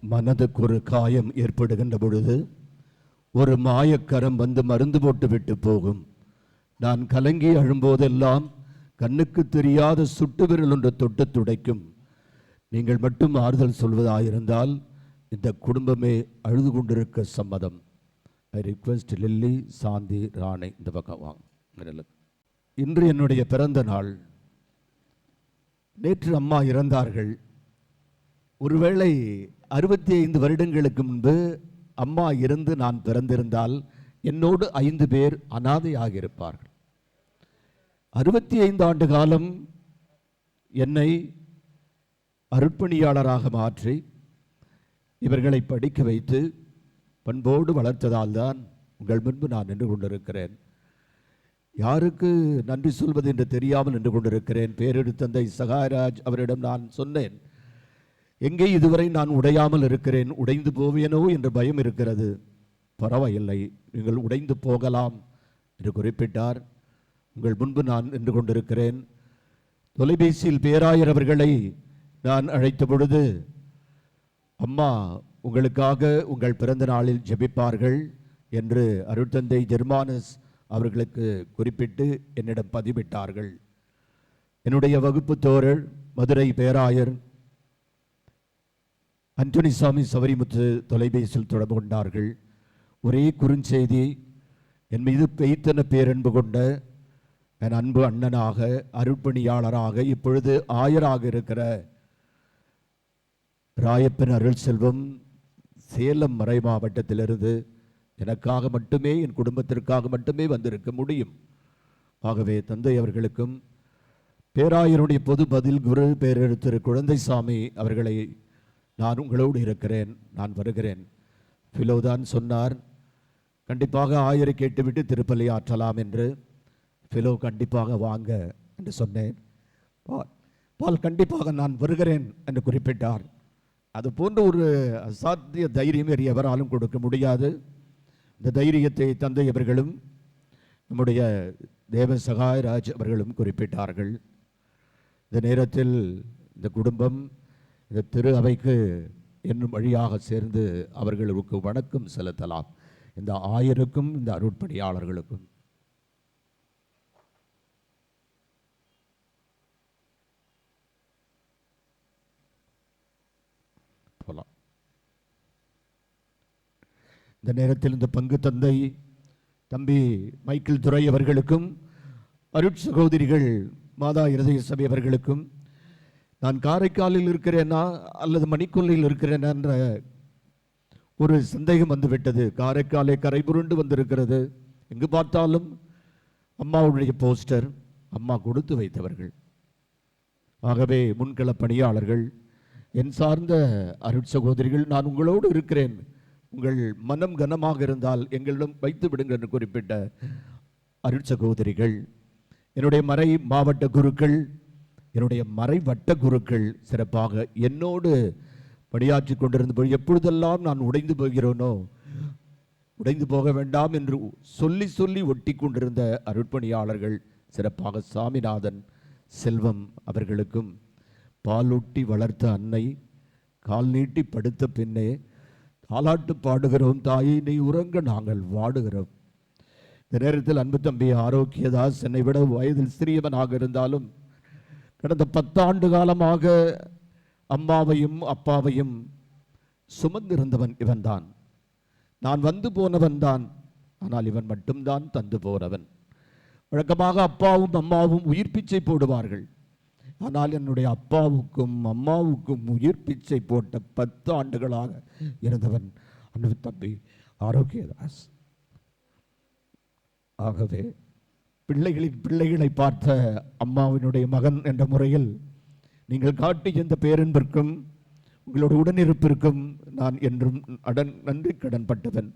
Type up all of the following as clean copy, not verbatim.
மனதுக்கு ஒரு காயம் ஏற்படுகின்ற பொழுது ஒரு மாயக்கரம் வந்து மருந்து போட்டு விட்டு போகும். நான் கலங்கி அழும்போதெல்லாம் கண்ணுக்கு தெரியாத சுட்டு விரல் ஒன்று தொட்டு துடைக்கும். நீங்கள் மட்டும் ஆறுதல் சொல்வதாயிருந்தால் இந்த குடும்பமே அழுது கொண்டிருக்க சம்மதம். ஐ ரிக்வெஸ்ட் லில்லி, சாந்தி, ராணி இந்த பக்கம் வாங்க. இன்று என்னுடைய பிறந்த நாள். நேற்று அம்மா இறந்தார்கள். ஒருவேளை 65 வருடங்களுக்கு முன்பு அம்மா இருந்து நான் பிறந்திருந்தால் என்னோடு 5 பேர் அனாதையாக இருப்பார்கள். 65 ஆண்டு காலம் என்னை அருட்பணியாளராக மாற்றி இவர்களை படிக்க வைத்து பண்போடு வளர்த்ததால் தான் உங்கள் முன்பு நான் நின்று கொண்டிருக்கிறேன். யாருக்கு நன்றி சொல்வது என்று தெரியாமல் நின்று கொண்டிருக்கிறேன். பேரெடுத்த தந்தை சகாயராஜ் அவரிடம் நான் சொன்னேன், எங்கே இதுவரை நான் உடையாமல் இருக்கிறேன், உடைந்து போவேனோ என்று பயம் இருக்கிறது. பரவாயில்லை, நீங்கள் உடைந்து போகலாம் என்று குறிப்பிட்டார். உங்கள் முன்பு நான் நின்று கொண்டிருக்கிறேன். தொலைபேசியில் பேராயர் அவர்களை நான் அழைத்த பொழுது, அம்மா உங்களுக்காக உங்கள் பிறந்த நாளில் ஜெபிப்பார்கள் என்று அருட்தந்தை ஜெர்மானஸ் அவர்களுக்கு குறிப்பிட்டு என்னிடம் பதிவிட்டார்கள். என்னுடைய வகுப்பு தோழர் மதுரை பேராயர் அந்தோனிசாமி சவரிமுத்து தொலைபேசியில் தொடர்பு கொண்டார்கள். ஒரே குறுஞ்செய்தி, என் மீது பெய்த்தன பேரன்பு கொண்ட என் அன்பு அண்ணனாக, அருட்பணியாளராக, இப்பொழுது ஆயராக இருக்கிற ராயப்பன் அருள் செல்வம் சேலம் மறை மாவட்டத்திலிருந்து எனக்காக மட்டுமே, என் குடும்பத்திற்காக மட்டுமே வந்திருக்க முடியும். ஆகவே தந்தை அவர்களுக்கும் பேராயருடைய பொது பதில் குரு பேரெடுத்திரு குழந்தைசாமி அவர்களை, நான் உங்களோடு இருக்கிறேன், நான் வருகிறேன். ஃபிலோதான் சொன்னார், கண்டிப்பாக ஆயரை கேட்டுவிட்டு திருப்பலி ஆற்றலாம் என்று. ஃபிலோ கண்டிப்பாக வாங்க என்று சொன்னேன். பால் கண்டிப்பாக நான் வருகிறேன் என்று குறிப்பிட்டார். அது போன்ற ஒரு அசாத்திய தைரியம் வேறு எவராலும் கொடுக்க முடியாது. இந்த தைரியத்தை தந்தை அவர்களும் நம்முடைய தேவ சகாயராஜ் அவர்களும் குறிப்பிட்டார்கள். இந்த நேரத்தில் இந்த குடும்பம் இந்த திரு அவைக்கு என்னும் வழியாக சேர்ந்து அவர்களுக்கு வணக்கம் செலுத்தலாம். இந்த ஆயருக்கும் இந்த அருட்பணியாளர்களுக்கும். போலாம். இந்த நேரத்தில் இந்த பங்கு தந்தை தம்பி மைக்கேல் துரை அவர்களுக்கும் அருட்சகோதரிகள் மாதா இருதய சபை அவர்களுக்கும், நான் காரைக்காலில் இருக்கிறேனா அல்லது மணிக்கொல்லையில் இருக்கிறேனா என்ற ஒரு சந்தேகம் வந்துவிட்டது. காரைக்காலை கரை புரண்டு வந்திருக்கிறது. எங்கு பார்த்தாலும் அம்மாவுடைய போஸ்டர், அம்மா கொடுத்து வைத்தவர்கள். ஆகவே முன்கள பணியாளர்கள், என் சார்ந்த அருட்சகோதரிகள், நான் உங்களோடு இருக்கிறேன், உங்கள் மனம் கனமாக இருந்தால் எங்களிடம் வைத்து விடுங்கள் என்று குறிப்பிட்ட அருட்சகோதரிகள், என்னுடைய மறை மாவட்ட குருக்கள், என்னுடைய மறை வட்ட குருக்கள் சிறப்பாக என்னோடு பணியாற்றி கொண்டிருந்தபோது எப்பொழுதெல்லாம் நான் உடைந்து போகிறேனோ, உடைந்து போக வேண்டாம் என்று சொல்லி சொல்லி ஒட்டி கொண்டிருந்த அருட்பணியாளர்கள், சிறப்பாக சாமிநாதன் செல்வம் அவர்களுக்கும், பாலூட்டி வளர்த்த அன்னை, கால் நீட்டி படுத்த பின்னே தாலாட்டு பாடுகிறோம் தாயை, நீ உறங்க நாங்கள் வாடுகிறோம். இந்த நேரத்தில் அன்பு தம்பி ஆரோக்கியதாஸ் என்னை விட வயதில் சிறியவனாக இருந்தாலும் கடந்த 10 ஆண்டு காலமாக அம்மாவையும் அப்பாவையும் சுமந்திருந்தவன் இவன்தான். நான் வந்து போனவன் தான், ஆனால் இவன் மட்டும்தான் தந்து போனவன். வழக்கமாக அப்பாவும் அம்மாவும் உயிர் பிச்சை போடுவார்கள். ஆனால் என்னுடைய அப்பாவுக்கும் அம்மாவுக்கும் உயிர் பிச்சை போட்ட 10 ஆண்டுகளாக இருந்தவன் அன்பு தம்பி ஆரோக்கியதாஸ். ஆகவே பிள்ளைகளை பார்த்த அம்மாவினுடைய மகன் என்ற முறையில் நீங்கள் காட்டிய இந்த பேரன்பிற்கும் உங்களோட உடனிருப்பிற்கும் நான் என்றும் நன்றி கடன் பட்டவன்.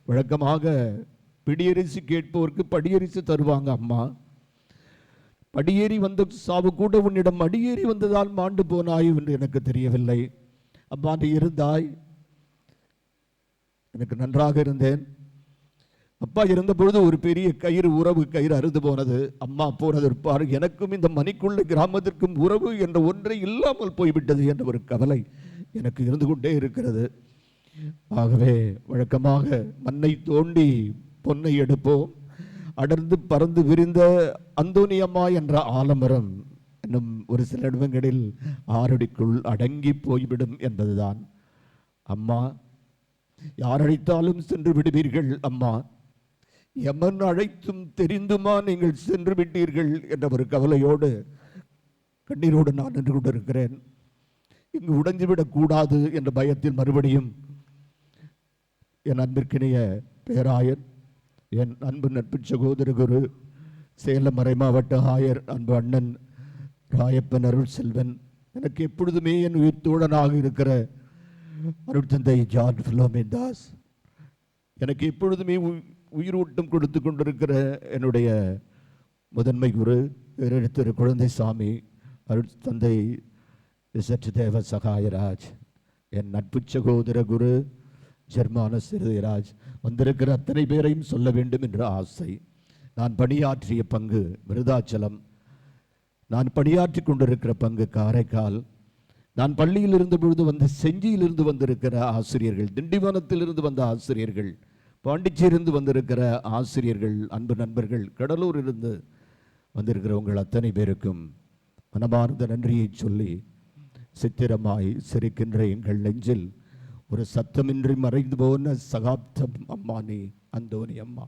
வழக்கமாக பிடியரிசி கேட்போருக்கு படியரிசி தருவாங்க அம்மா. படியேறி வந்த சாவு கூட உன்னிடம் அடியேறி வந்ததால் மாண்டு போனாய் என்று எனக்கு தெரியவில்லை. அம்மா நீ இருந்தாய், எனக்கு நன்றாக இருந்தேன். அப்பா இருந்த பொழுது ஒரு பெரிய கயிறு, உறவு கயிறு அறுந்து போனது. அம்மா போனது இருப்பார், எனக்கும் இந்த மணிக்குள்ள கிராமத்திற்கும் உறவு என்ற ஒன்றை இல்லாமல் போய்விட்டது என்ற ஒரு கவலை எனக்கு இருந்து கொண்டே இருக்கிறது. ஆகவே வழக்கமாக மண்ணை தோண்டி பொன்னை எடுப்போம், அடர்ந்து பறந்து விரிந்த அந்தோனி அம்மா என்ற ஆலமரம் இன்னும் ஒரு சில இடங்களில் ஆறடிக்குள் அடங்கி போய்விடும் என்பதுதான். அம்மா, யார் அழைத்தாலும் சென்று விடுவீர்கள் அம்மா, எமன் அழைத்தும் தெரிந்துமா நீங்கள் சென்று விட்டீர்கள் என்ற ஒரு கவலையோடு கண்ணீரோடு நான் நின்று கொண்டிருக்கிறேன். இங்கு உடைஞ்சுவிடக் கூடாது என்ற பயத்தில் மறுபடியும் என் அன்பிற்கினிய பேராயர், என் அன்பு நட்பு சகோதர குரு, சேலம் மறை மாவட்ட ஆயர் அன்பு அண்ணன் ராயப்பன் அருள் செல்வன், எனக்கு எப்பொழுதுமே என் உயிர் தோழனாக இருக்கிற அருட்தந்தை ஜார்ஜ் பிலோமின் தாஸ், எனக்கு எப்பொழுதுமே உயிரூட்டம் கொடுத்து கொண்டிருக்கிற என்னுடைய முதன்மை குரு திரு குழந்தை சாமி அருட்தந்தை சற்று தேவ சகாயராஜ், என் நட்பு சகோதர குரு ஜெர்மான சிறுதராஜ், வந்திருக்கிற அத்தனை பேரையும் சொல்ல வேண்டும் என்ற ஆசை. நான் பணியாற்றிய பங்கு விருதாச்சலம், நான் பணியாற்றி கொண்டிருக்கிற பங்கு காரைக்கால், நான் பள்ளியில் இருந்த பொழுது வந்த செஞ்சியிலிருந்து வந்திருக்கிற ஆசிரியர்கள், திண்டிவனத்திலிருந்து வந்த ஆசிரியர்கள், பாண்டிச்சேரியிலிருந்து வந்திருக்கிற ஆசிரியர்கள், அன்பு நண்பர்கள், கடலூரிலிருந்து வந்திருக்கிற உங்கள் அத்தனை பேருக்கும் மனமார்ந்த நன்றியை சொல்லி, சித்திரமாய் சிரிக்கின்ற எங்கள் நெஞ்சில் ஒரு சத்தமின்றி மறைந்து போன சகாப்தம் அம்மா நீ, அந்தோனி அம்மா.